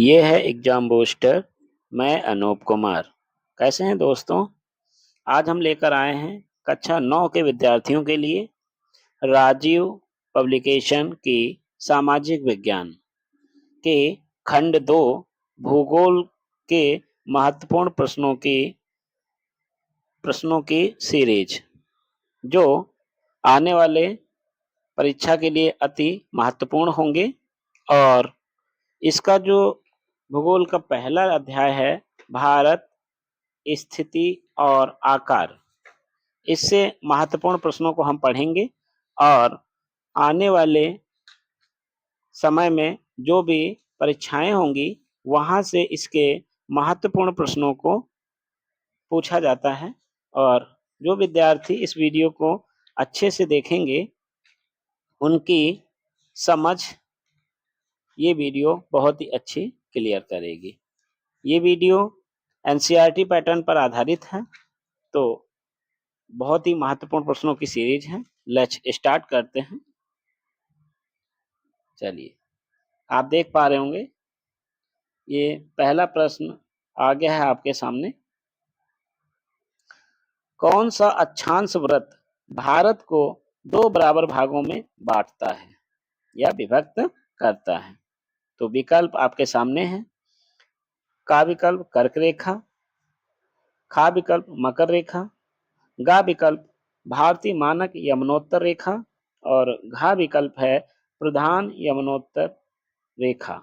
ये है exam booster. मैं अनूप कुमार। कैसे हैं दोस्तों? आज हम लेकर आए हैं कक्षा 9 के विद्यार्थियों के लिए राजीव पब्लिकेशन की सामाजिक विज्ञान के खंड 2 भूगोल के महत्वपूर्ण प्रश्नों की सीरीज, जो आने वाले परीक्षा के लिए अति महत्वपूर्ण होंगे। और इसका जो भूगोल का पहला अध्याय है, भारत, स्थिति और आकार, इससे महत्वपूर्ण प्रश्नों को हम पढ़ेंगे। और आने वाले समय में जो भी परीक्षाएं होंगी, वहां से इसके महत्वपूर्ण प्रश्नों को पूछा जाता है। और जो विद्यार्थी इस वीडियो को अच्छे से देखेंगे, उनकी समझ ये वीडियो बहुत ही अच्छी क्लियर करेगी। ये वीडियो एनसीईआरटी पैटर्न पर आधारित है, तो बहुत ही महत्वपूर्ण प्रश्नों की सीरीज है। लेट्स स्टार्ट करते हैं। चलिए, आप देख पा रहे होंगे, ये पहला प्रश्न आ गया है आपके सामने। कौन सा अक्षांश वृत्त भारत को दो बराबर भागों में बांटता है या विभक्त करता है? तो विकल्प आपके सामने है। का विकल्प कर्क रेखा, खा विकल्प मकर रेखा, गा विकल्प भारतीय मानक यमुनोत्तर रेखा, और घा विकल्प है प्रधान यमुनोत्तर रेखा।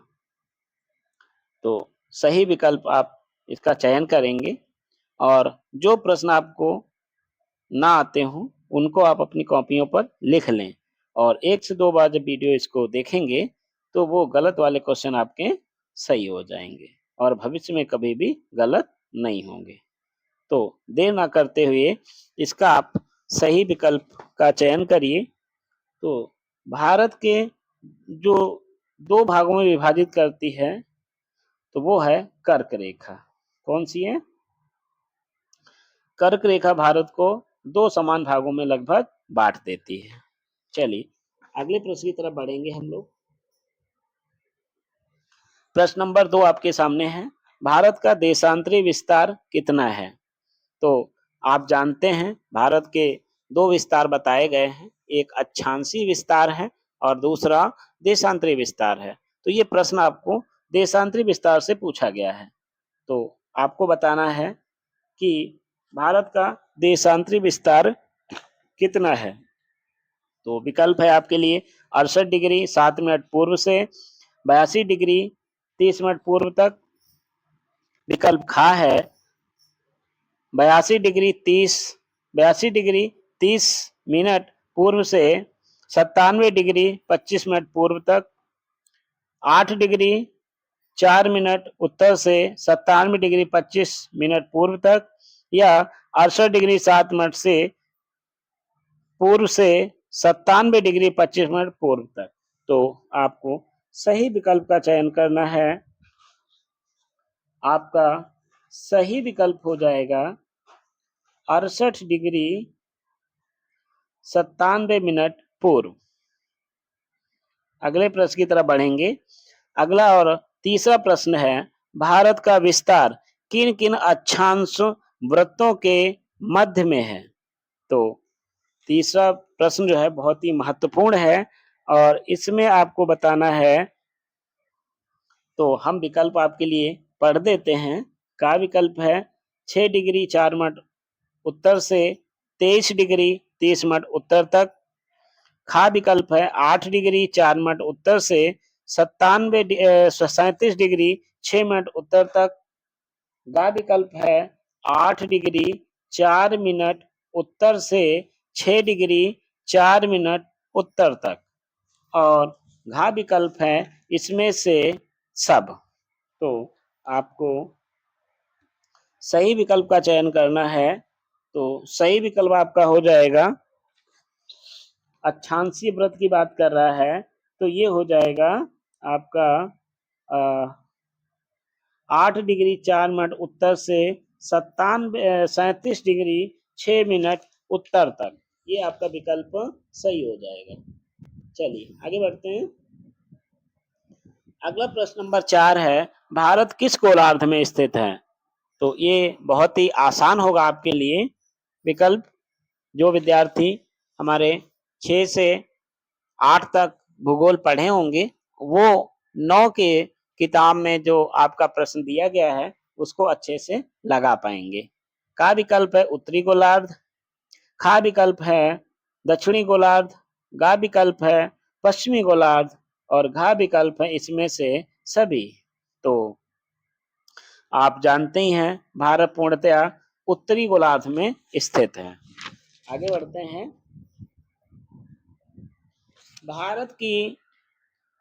तो सही विकल्प आप इसका चयन करेंगे। और जो प्रश्न आपको ना आते हो, उनको आप अपनी कॉपियों पर लिख लें। और एक से दो बार जब वीडियो इसको देखेंगे, तो वो गलत वाले क्वेश्चन आपके सही हो जाएंगे और भविष्य में कभी भी गलत नहीं होंगे। तो देर ना करते हुए इसका आप सही विकल्प का चयन करिए। तो भारत के जो दो भागों में विभाजित करती है, तो वो है कर्क रेखा। कौन सी है? कर्क रेखा भारत को दो समान भागों में लगभग बांट देती है। चलिए अगले प्रश्न की तरफ बढ़ेंगे हम लोग। प्रश्न नंबर 2 आपके सामने है। भारत का देशांतरी विस्तार कितना है? तो आप जानते हैं, भारत के दो विस्तार बताए गए हैं। एक अक्षांशीय विस्तार है और दूसरा देशांतरी विस्तार है। तो ये प्रश्न आपको देशांतरी विस्तार से पूछा गया है। तो आपको बताना है कि भारत का देशांतरी विस्तार कितना है। तो विकल्प है आपके लिए 68 डिग्री 7 मिनट पूर्व से 82 डिग्री 30 मिनट पूर्व तक। विकल्प खा है 82 डिग्री 30 मिनट पूर्व से 97 डिग्री 25 मिनट पूर्व तक। 8 डिग्री 4 मिनट उत्तर से 97 डिग्री 25 मिनट पूर्व तक, या 68 डिग्री 7 मिनट से पूर्व से 97 डिग्री 25 मिनट पूर्व तक। तो आपको सही विकल्प का चयन करना है। आपका सही विकल्प हो जाएगा 68 डिग्री 97 मिनट पूर्व। अगले प्रश्न की तरफ बढ़ेंगे। अगला और तीसरा प्रश्न है, भारत का विस्तार किन किन अक्षांश वृत्तों के मध्य में है? तो तीसरा प्रश्न जो है बहुत ही महत्वपूर्ण है और इसमें आपको बताना है। तो हम विकल्प आपके लिए पढ़ देते हैं। का विकल्प है 6 डिग्री 4 मिनट उत्तर से 23 डिग्री 30 मिनट उत्तर तक। खा विकल्प है 8 डिग्री 4 मिनट उत्तर से 37 डिग्री 6 मिनट उत्तर तक। गा विकल्प है 8 डिग्री 4 मिनट उत्तर से 6 डिग्री 4 मिनट उत्तर तक। और घा विकल्प है इसमें से सब। तो आपको सही विकल्प का चयन करना है। तो सही विकल्प आपका हो जाएगा, अक्षांशीय वृत्त की बात कर रहा है, तो ये हो जाएगा आपका 8 डिग्री 4 मिनट उत्तर से 37 डिग्री 6 मिनट उत्तर तक। ये आपका विकल्प सही हो जाएगा। चलिए आगे बढ़ते हैं। अगला प्रश्न नंबर 4 है, भारत किस गोलार्ध में स्थित है? तो ये बहुत ही आसान होगा आपके लिए विकल्प। जो विद्यार्थी हमारे 6 से 8 तक भूगोल पढ़े होंगे, वो 9 के किताब में जो आपका प्रश्न दिया गया है उसको अच्छे से लगा पाएंगे। का विकल्प है उत्तरी गोलार्ध, खा विकल्प है दक्षिणी गोलार्ध, गा विकल्प है पश्चिमी गोलार्ध और घा विकल्प है इसमें से सभी। तो आप जानते ही हैं भारत पूर्णतया उत्तरी गोलार्ध में स्थित है। आगे बढ़ते हैं। भारत की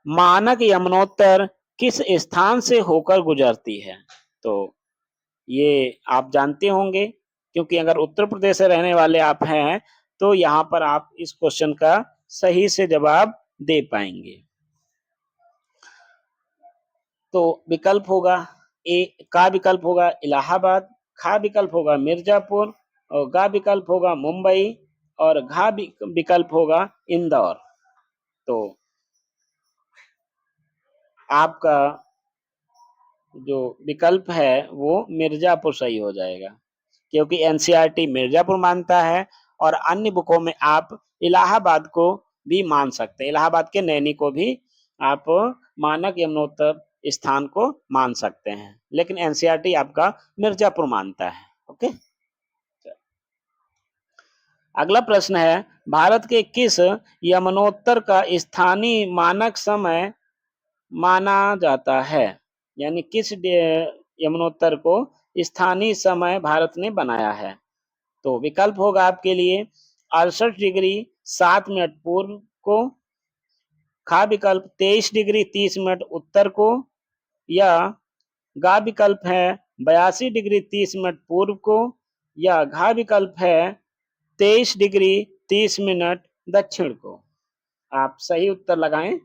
मानक यमुनोत्तर किस स्थान से होकर गुजरती है? तो ये आप जानते होंगे, क्योंकि अगर उत्तर प्रदेश से रहने वाले आप हैं तो यहाँ पर आप इस क्वेश्चन का सही से जवाब दे पाएंगे। तो विकल्प होगा ए, का विकल्प होगा इलाहाबाद, खा विकल्प होगा मिर्जापुर और गा विकल्प होगा मुंबई और घा विकल्प होगा इंदौर। तो आपका जो विकल्प है वो मिर्जापुर सही हो जाएगा, क्योंकि एनसीईआरटी मिर्जापुर मानता है और अन्य बुकों में आप इलाहाबाद को भी मान सकते हैं, इलाहाबाद के नैनी को भी आप मानक यमुनोत्तर स्थान को मान सकते हैं, लेकिन एनसीईआरटी आपका मिर्जापुर मानता है। ओके, अगला प्रश्न है भारत के किस यमुनोत्तर का स्थानीय मानक समय माना जाता है? यानी किस यमुनोत्तर को स्थानीय समय भारत ने बनाया है? तो विकल्प होगा आपके लिए 68 डिग्री 7 मिनट पूर्व को, खा विकल्प 23 डिग्री 30 मिनट उत्तर को, या गा विकल्प है 82 डिग्री 30 मिनट पूर्व को, या घा विकल्प है 23 डिग्री 30 मिनट दक्षिण को। आप सही उत्तर लगाएं।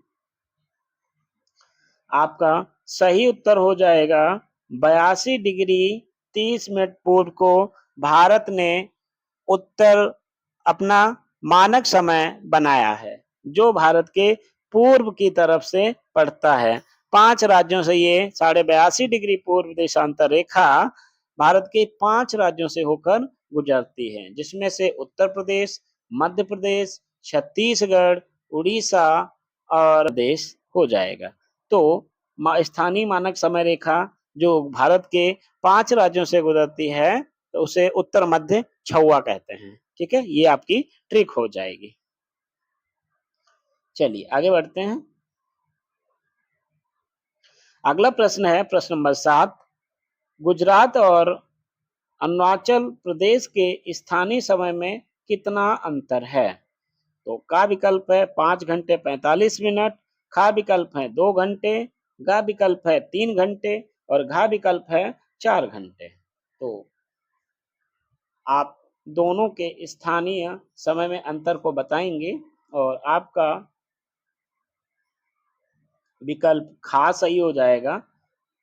आपका सही उत्तर हो जाएगा 82 डिग्री 30 मिनट पूर्व को भारत ने उत्तर अपना मानक समय बनाया है, जो भारत के पूर्व की तरफ से पड़ता है। 5 राज्यों से ये 82.5 डिग्री पूर्व देशांतर रेखा भारत के 5 राज्यों से होकर गुजरती है, जिसमें से उत्तर प्रदेश, मध्य प्रदेश, छत्तीसगढ़, उड़ीसा और प्रदेश हो जाएगा। तो स्थानीय मानक समय रेखा जो भारत के 5 राज्यों से गुजरती है तो उसे उत्तर मध्य छुआ कहते हैं। ठीक है, ये आपकी ट्रिक हो जाएगी। चलिए आगे बढ़ते हैं। अगला प्रश्न है प्रश्न नंबर 7। गुजरात और अरुणाचल प्रदेश के स्थानीय समय में कितना अंतर है? तो का विकल्प है 5 घंटे 45 मिनट, खा विकल्प है 2 घंटे, गा विकल्प है 3 घंटे और घा विकल्प है 4 घंटे। तो आप दोनों के स्थानीय समय में अंतर को बताएंगे और आपका विकल्प खा सही हो जाएगा।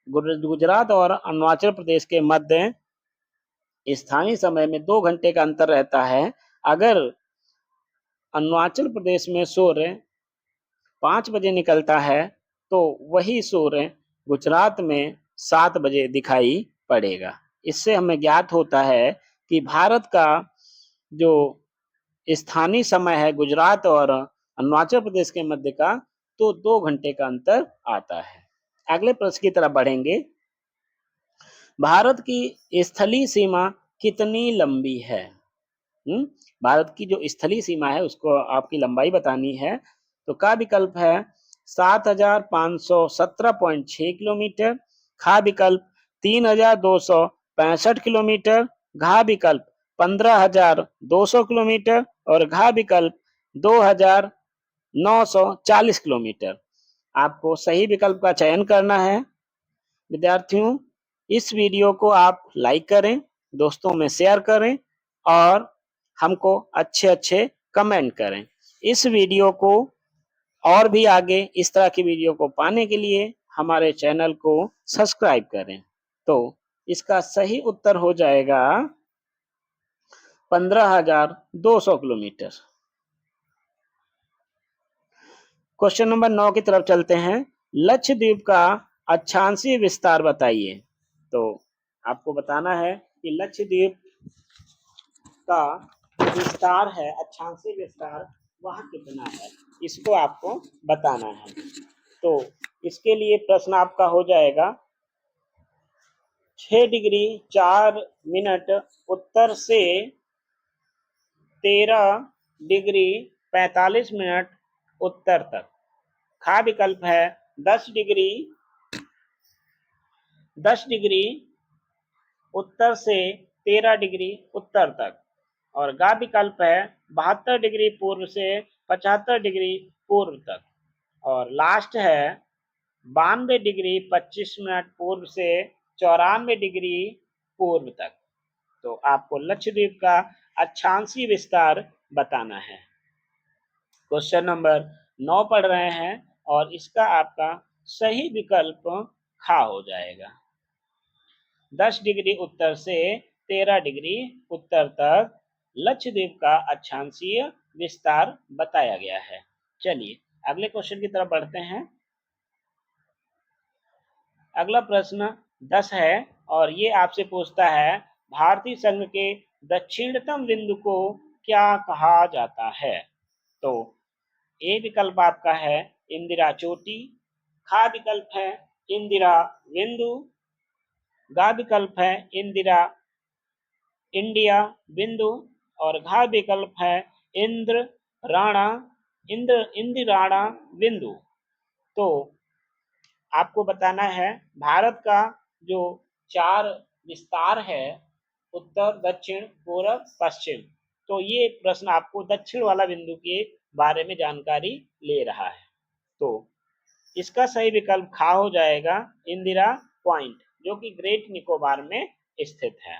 गुजरात और अरुणाचल प्रदेश के मध्य स्थानीय समय में 2 घंटे का अंतर रहता है। अगर अरुणाचल प्रदेश में सूर्य 5 बजे निकलता है तो वही सूर्य गुजरात में 7 बजे दिखाई पड़ेगा। इससे हमें ज्ञात होता है कि भारत का जो स्थानीय समय है गुजरात और अरुणाचल प्रदेश के मध्य का, तो 2 घंटे का अंतर आता है। अगले प्रश्न की तरफ बढ़ेंगे। भारत की स्थलीय सीमा कितनी लंबी है? भारत की जो स्थलीय सीमा है उसको आपकी लंबाई बतानी है। तो का विकल्प है 7517.6 किलोमीटर, खा विकल्प 3265 किलोमीटर, घा विकल्प 15200 किलोमीटर और घा विकल्प 2940 किलोमीटर। आपको सही विकल्प का चयन करना है। विद्यार्थियों, इस वीडियो को आप लाइक करें, दोस्तों में शेयर करें और हमको अच्छे अच्छे कमेंट करें। इस वीडियो को और भी आगे इस तरह की वीडियो को पाने के लिए हमारे चैनल को सब्सक्राइब करें। तो इसका सही उत्तर हो जाएगा 15,200 किलोमीटर। क्वेश्चन नंबर 9 की तरफ चलते हैं। लक्षद्वीप का अक्षांशीय विस्तार बताइए। तो आपको बताना है कि लक्षद्वीप का विस्तार है, अक्षांशीय विस्तार वह कितना है, इसको आपको बताना है। तो इसके लिए प्रश्न आपका हो जाएगा 6 डिग्री 4 मिनट उत्तर से 13 डिग्री 45 मिनट उत्तर तक। खा विकल्प है 10 डिग्री 10 डिग्री उत्तर से 13 डिग्री उत्तर तक, और गा विकल्प है 72 डिग्री पूर्व से 75 डिग्री पूर्व तक, और लास्ट है 92 डिग्री 25 मिनट पूर्व से 94 डिग्री पूर्व तक। तो आपको लक्षद्वीप का अक्षांशीय विस्तार बताना है। क्वेश्चन नंबर 9 पढ़ रहे हैं और इसका आपका सही विकल्प खा हो जाएगा। 10 डिग्री उत्तर से 13 डिग्री उत्तर तक लक्षद्वीप का अक्षांशीय विस्तार बताया गया है। चलिए अगले क्वेश्चन की तरफ बढ़ते हैं। अगला प्रश्न 10 है और ये आपसे पूछता है भारतीय संघ के दक्षिणतम बिंदु को क्या कहा जाता है। तो ए विकल्प आपका है इंदिरा चोटी, खा विकल्प है इंदिरा बिंदु, गा विकल्प है इंदिरा इंडिया बिंदु, और घा विकल्प है इंद्र राणा इंदिराणा बिंदु। तो आपको बताना है भारत का जो 4 विस्तार है, उत्तर दक्षिण पूर्व पश्चिम, तो ये प्रश्न आपको दक्षिण वाला बिंदु के बारे में जानकारी ले रहा है। तो इसका सही विकल्प खा हो जाएगा इंदिरा पॉइंट, जो कि ग्रेट निकोबार में स्थित है।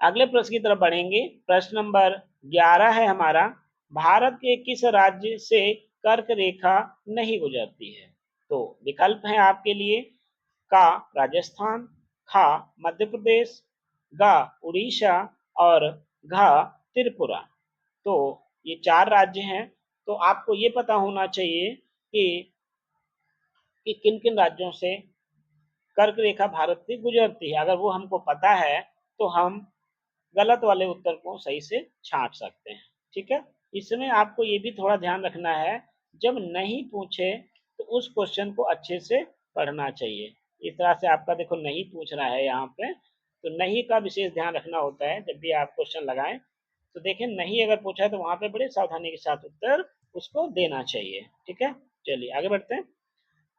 अगले प्रश्न की तरफ बढ़ेंगे। प्रश्न नंबर 11 है हमारा, भारत के किस राज्य से कर्क रेखा नहीं गुजरती है। तो विकल्प है आपके लिए का राजस्थान, खा मध्य प्रदेश, गा उड़ीसा, और घा त्रिपुरा। तो ये 4 राज्य हैं। तो आपको ये पता होना चाहिए कि किन किन राज्यों से कर्क रेखा भारत से गुजरती है। अगर वो हमको पता है तो हम गलत वाले उत्तर को सही से छांट सकते हैं। ठीक है, इसमें आपको ये भी थोड़ा ध्यान रखना है, जब नहीं पूछे तो उस क्वेश्चन को अच्छे से पढ़ना चाहिए। इस तरह से आपका देखो नहीं पूछ रहा है यहाँ पे, तो नहीं का विशेष ध्यान रखना होता है जब भी आप क्वेश्चन लगाएं। तो देखें नहीं अगर पूछा है तो वहां पे बड़े सावधानी के साथ उत्तर उसको देना चाहिए। ठीक है, चलिए आगे बढ़ते हैं।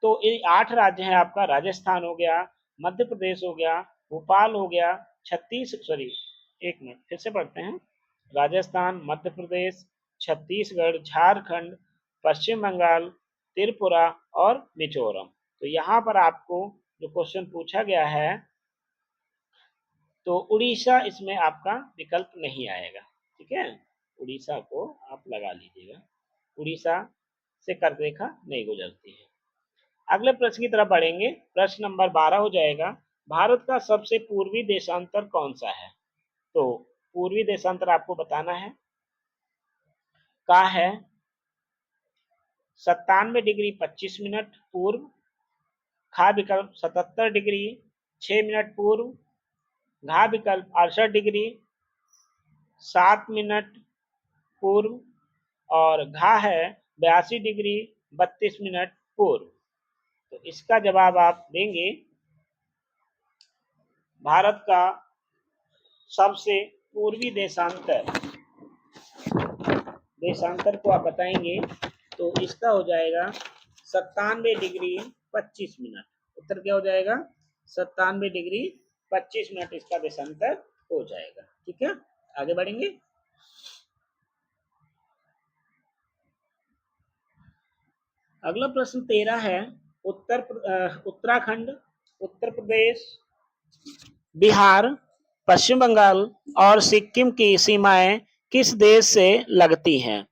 तो ये 8 राज्य हैं आपका, राजस्थान हो गया, मध्य प्रदेश हो गया, भोपाल हो गया, एक मिनट फिर से पढ़ते हैं। राजस्थान, मध्य प्रदेश, छत्तीसगढ़, झारखंड, पश्चिम बंगाल, त्रिपुरा और मिजोरम। तो यहाँ पर आपको जो क्वेश्चन पूछा गया है, तो उड़ीसा इसमें आपका विकल्प नहीं आएगा। ठीक है, उड़ीसा को आप लगा लीजिएगा, उड़ीसा से कर्क रेखा नहीं गुजरती है। अगले प्रश्न की तरफ बढ़ेंगे। प्रश्न नंबर 12 हो जाएगा, भारत का सबसे पूर्वी देशांतर कौन सा है। तो पूर्वी देशांतर आपको बताना है, का है 97 डिग्री 25 मिनट पूर्व, खा विकल्प 77 डिग्री 6 मिनट पूर्व, घा विकल्प 68 डिग्री 7 मिनट पूर्व, और घा है 82 डिग्री 32 मिनट पूर्व। तो इसका जवाब आप देंगे भारत का सबसे पूर्वी देशांतर को आप बताएंगे, तो इसका हो जाएगा 97 डिग्री 25 मिनट। उत्तर क्या हो जाएगा 97 डिग्री 25 मिनट इसका देशांतर हो जाएगा। ठीक है, आगे बढ़ेंगे। अगला प्रश्न 13 है, उत्तराखंड, उत्तर प्रदेश, बिहार, पश्चिम बंगाल और सिक्किम की सीमाएं किस देश से लगती हैं।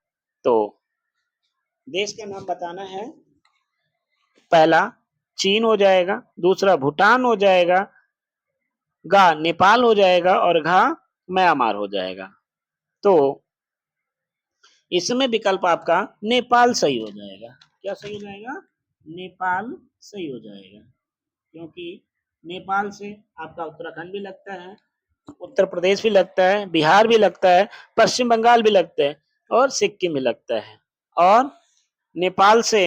तो देश का नाम बताना है। पहला चीन हो जाएगा, दूसरा भूटान हो जाएगा, गा नेपाल हो जाएगा, और घा म्यांमार हो जाएगा। तो इसमें विकल्प आपका नेपाल सही हो जाएगा। क्या सही हो जाएगा, नेपाल सही हो जाएगा, क्योंकि नेपाल से आपका उत्तराखंड भी लगता है, उत्तर प्रदेश भी लगता है, बिहार भी लगता है, पश्चिम बंगाल भी लगता है और सिक्किम भी लगता है। और नेपाल से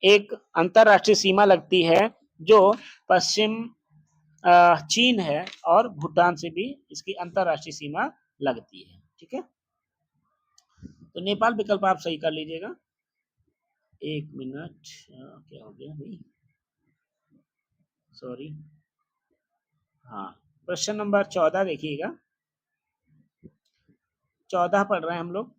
एक अंतरराष्ट्रीय सीमा लगती है जो पश्चिम चीन है, और भूटान से भी इसकी अंतरराष्ट्रीय सीमा लगती है। ठीक है, तो नेपाल विकल्प आप सही कर लीजिएगा। एक मिनट, क्या हो गया भाई, सॉरी। हाँ, प्रश्न नंबर 14 देखिएगा, 14 पढ़ रहे हैं हम लोग।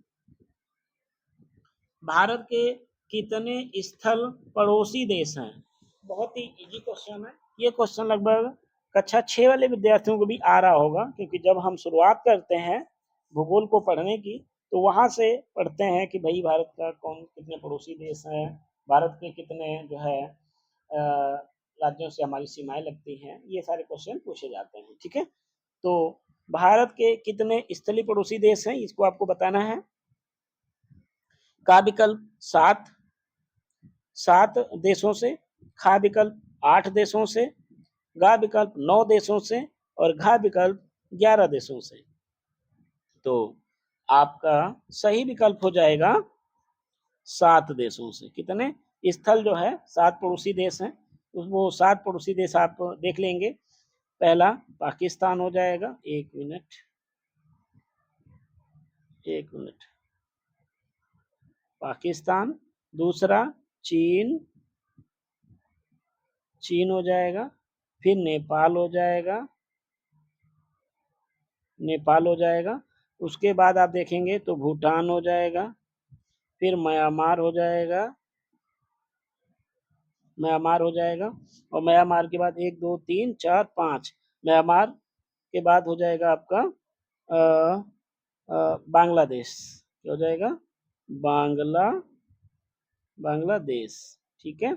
भारत के कितने स्थल पड़ोसी देश हैं? बहुत ही इजी क्वेश्चन है। ये क्वेश्चन लगभग कक्षा 6 वाले विद्यार्थियों को भी आ रहा होगा, क्योंकि जब हम शुरुआत करते हैं भूगोल को पढ़ने की, तो वहां से पढ़ते हैं कि भाई भारत का कौन कितने पड़ोसी देश हैं, भारत के कितने जो है राज्यों से हमारी सीमाएं लगती हैं, ये सारे क्वेश्चन पूछे जाते हैं। ठीक है, तो भारत के कितने स्थलीय पड़ोसी देश हैं, इसको आपको बताना है। का विकल्प 7 देशों से, खा विकल्प 8 देशों से, गा विकल्प 9 देशों से और घा विकल्प 11 देशों से। तो आपका सही विकल्प हो जाएगा 7 देशों से। कितने स्थल जो है, 7 पड़ोसी देश हैं, वो 7 पड़ोसी देश आप देख लेंगे। पहला पाकिस्तान हो जाएगा, एक मिनट, पाकिस्तान। दूसरा चीन हो जाएगा, फिर नेपाल हो जाएगा, उसके बाद आप देखेंगे तो भूटान हो जाएगा, फिर म्यांमार हो जाएगा, और म्यांमार के बाद 1 2 3 4 5, म्यांमार के बाद हो जाएगा आपका बांग्लादेश। क्या हो जाएगा? बांग्लादेश। ठीक है,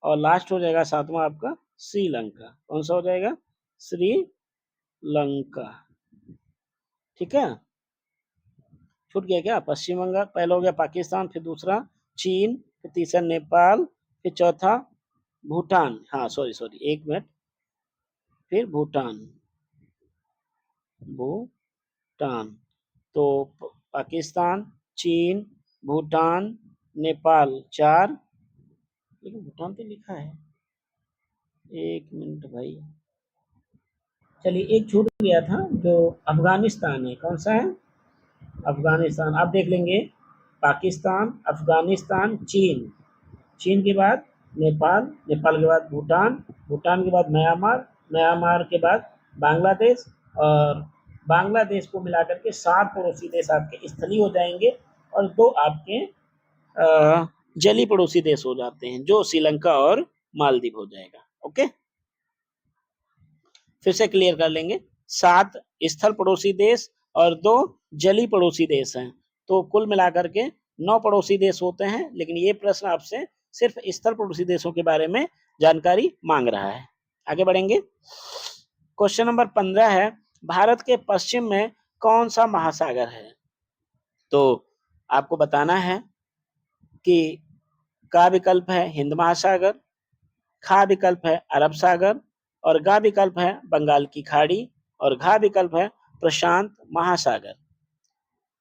और लास्ट हो जाएगा 7वां आपका श्रीलंका। कौन सा हो जाएगा? श्रीलंका। ठीक है, छूट गया क्या? पश्चिम बंगाल पहला हो गया, पाकिस्तान, फिर दूसरा चीन, फिर तीसरा नेपाल, फिर चौथा भूटान। हाँ सॉरी, एक मिनट, फिर भूटान। तो पाकिस्तान, चीन, भूटान, नेपाल 4, लेकिन भूटान तो लिखा है, एक मिनट भाई, चलिए एक छूट गया था जो अफगानिस्तान है। कौन सा है? अफगानिस्तान। आप देख लेंगे, पाकिस्तान, अफगानिस्तान, चीन के बाद नेपाल, नेपाल के बाद भूटान, भूटान के बाद म्यांमार, म्यांमार के बाद बांग्लादेश, और बांग्लादेश को मिलाकर के 7 पड़ोसी देश आपके स्थलीय हो जाएंगे, और 2 आपके जली पड़ोसी देश हो जाते हैं, जो श्रीलंका और मालदीव हो जाएगा। ओके, फिर से क्लियर कर लेंगे, 7 स्थल पड़ोसी देश और 2 जली पड़ोसी देश हैं, तो कुल मिलाकर के 9 पड़ोसी देश होते हैं। लेकिन ये प्रश्न आपसे सिर्फ स्थल पड़ोसी देशों के बारे में जानकारी मांग रहा है। आगे बढ़ेंगे, क्वेश्चन नंबर 15 है, भारत के पश्चिम में कौन सा महासागर है? तो आपको बताना है कि का विकल्प है हिंद महासागर, खा विकल्प है अरब सागर, और गा विकल्प है बंगाल की खाड़ी, और घा विकल्प है प्रशांत महासागर।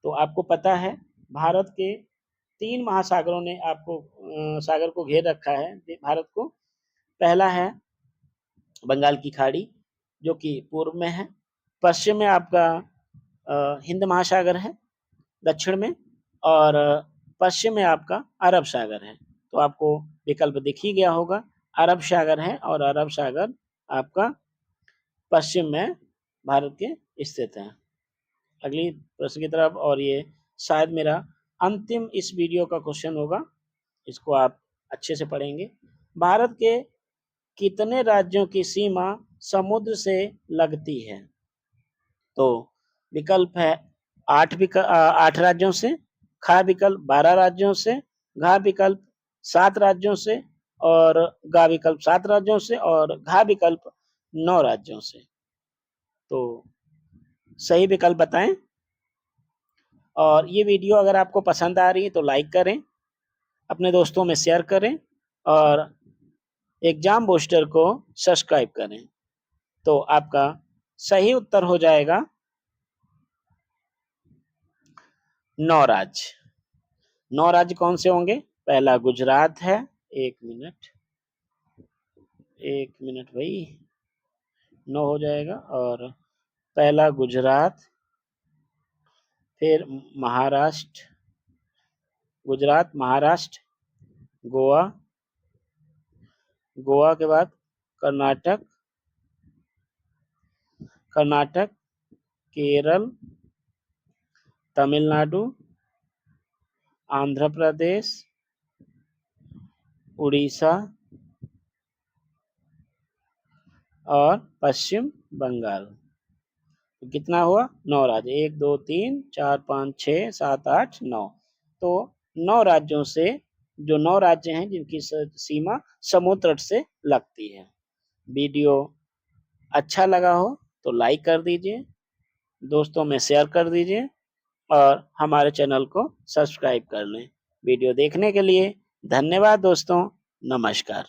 तो आपको पता है भारत के 3 महासागरों ने आपको सागर को घेर रखा है भारत को। पहला है बंगाल की खाड़ी, जो कि पूर्व में है, पश्चिम में आपका हिंद महासागर है, दक्षिण में, और पश्चिम में आपका अरब सागर है। तो आपको विकल्प दिख ही गया होगा, अरब सागर है, और अरब सागर आपका पश्चिम में भारत के स्थित है। अगली प्रश्न की तरफ, और ये शायद मेरा अंतिम इस वीडियो का क्वेश्चन होगा, इसको आप अच्छे से पढ़ेंगे। भारत के कितने राज्यों की सीमा समुद्र से लगती है? तो विकल्प है 8 राज्यों से, खा विकल्प 12 राज्यों से, घा विकल्प 7 राज्यों से, और गा विकल्प 7 राज्यों से, और घा विकल्प 9 राज्यों से। तो सही विकल्प बताएं। और ये वीडियो अगर आपको पसंद आ रही है तो लाइक करें, अपने दोस्तों में शेयर करें, और एग्जाम बूस्टर को सब्सक्राइब करें। तो आपका सही उत्तर हो जाएगा 9 राज्य। 9 राज्य कौन से होंगे? पहला गुजरात है, एक मिनट भाई, 9 हो जाएगा। और पहला गुजरात, फिर महाराष्ट्र, गुजरात, महाराष्ट्र, गोवा, गोवा के बाद कर्नाटक, कर्नाटक, केरल, तमिलनाडु, आंध्र प्रदेश, उड़ीसा और पश्चिम बंगाल। तो कितना हुआ? 9 राज्य, 1 2 3 4 5 6 7 8 9। तो 9 राज्यों से, जो 9 राज्य हैं जिनकी सीमा समुद्र तट से लगती है। वीडियो अच्छा लगा हो तो लाइक कर दीजिए, दोस्तों में शेयर कर दीजिए और हमारे चैनल को सब्सक्राइब कर लें। वीडियो देखने के लिए धन्यवाद दोस्तों, नमस्कार।